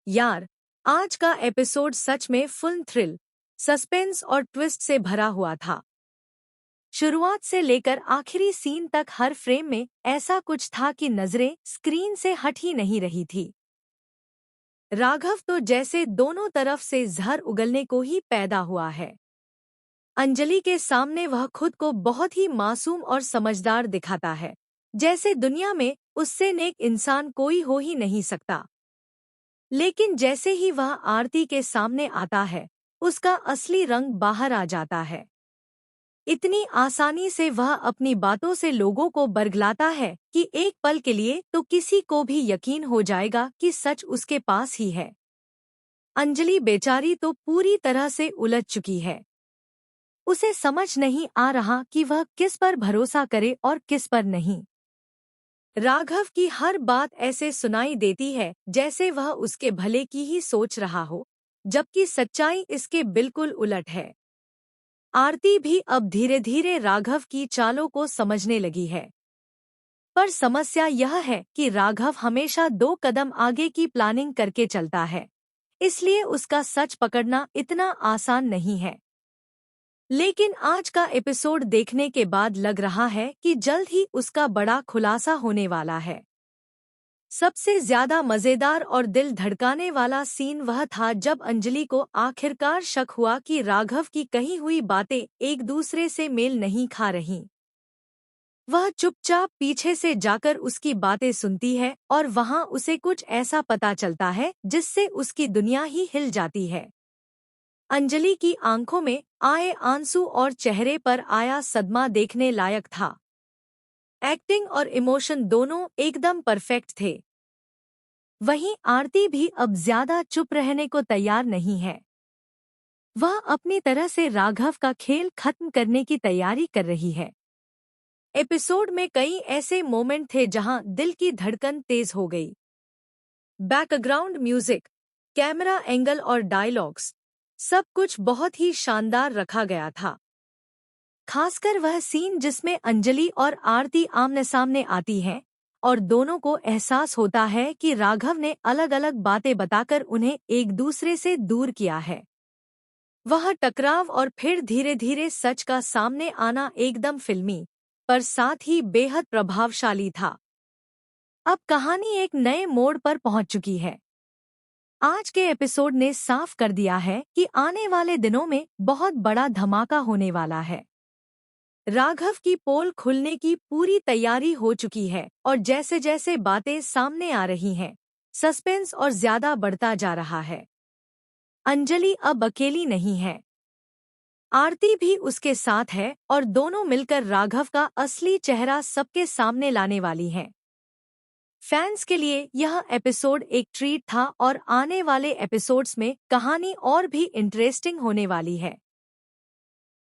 यार, आज का एपिसोड सच में फुल थ्रिल, सस्पेंस और ट्विस्ट से भरा हुआ था। शुरुआत से लेकर आखिरी सीन तक हर फ्रेम में ऐसा कुछ था कि नजरें स्क्रीन से हट ही नहीं रही थी। राघव तो जैसे दोनों तरफ से जहर उगलने को ही पैदा हुआ है। अंजलि के सामने वह खुद को बहुत ही मासूम और समझदार दिखाता है, जैसे दुनिया में उससे नेक इंसान कोई हो ही नहीं सकता। लेकिन जैसे ही वह आरती के सामने आता है, उसका असली रंग बाहर आ जाता है। इतनी आसानी से वह अपनी बातों से लोगों को बरगलाता है कि एक पल के लिए तो किसी को भी यकीन हो जाएगा कि सच उसके पास ही है। अंजलि बेचारी तो पूरी तरह से उलझ चुकी है। उसे समझ नहीं आ रहा कि वह किस पर भरोसा करे और किस पर नहीं। राघव की हर बात ऐसे सुनाई देती है जैसे वह उसके भले की ही सोच रहा हो, जबकि सच्चाई इसके बिल्कुल उलट है। आरती भी अब धीरे धीरे राघव की चालों को समझने लगी है। पर समस्या यह है कि राघव हमेशा 2 कदम आगे की प्लानिंग करके चलता है, इसलिए उसका सच पकड़ना इतना आसान नहीं है। लेकिन आज का एपिसोड देखने के बाद लग रहा है कि जल्द ही उसका बड़ा खुलासा होने वाला है। सबसे ज्यादा मजेदार और दिल धड़काने वाला सीन वह था जब अंजलि को आखिरकार शक हुआ कि राघव की कही हुई बातें एक दूसरे से मेल नहीं खा रहीं। वह चुपचाप पीछे से जाकर उसकी बातें सुनती है और वहां उसे कुछ ऐसा पता चलता है जिससे उसकी दुनिया ही हिल जाती है। अंजलि की आंखों में आए आंसू और चेहरे पर आया सदमा देखने लायक था। एक्टिंग और इमोशन दोनों एकदम परफेक्ट थे। वहीं आरती भी अब ज्यादा चुप रहने को तैयार नहीं है। वह अपनी तरह से राघव का खेल खत्म करने की तैयारी कर रही है। एपिसोड में कई ऐसे मोमेंट थे जहां दिल की धड़कन तेज हो गई। बैकग्राउंड म्यूजिक, कैमरा एंगल और डायलॉग्स, सब कुछ बहुत ही शानदार रखा गया था। खासकर वह सीन जिसमें अंजलि और आरती आमने सामने आती हैं और दोनों को एहसास होता है कि राघव ने अलग अलग बातें बताकर उन्हें एक दूसरे से दूर किया है। वह टकराव और फिर धीरे धीरे सच का सामने आना एकदम फिल्मी, पर साथ ही बेहद प्रभावशाली था। अब कहानी एक नए मोड़ पर पहुंच चुकी है। आज के एपिसोड ने साफ कर दिया है कि आने वाले दिनों में बहुत बड़ा धमाका होने वाला है। राघव की पोल खुलने की पूरी तैयारी हो चुकी है और जैसे जैसे बातें सामने आ रही हैं, सस्पेंस और ज्यादा बढ़ता जा रहा है। अंजलि अब अकेली नहीं है। आरती भी उसके साथ है और दोनों मिलकर राघव का असली चेहरा सबके सामने लाने वाली हैं। फैंस के लिए यह एपिसोड एक ट्रीट था और आने वाले एपिसोड्स में कहानी और भी इंटरेस्टिंग होने वाली है।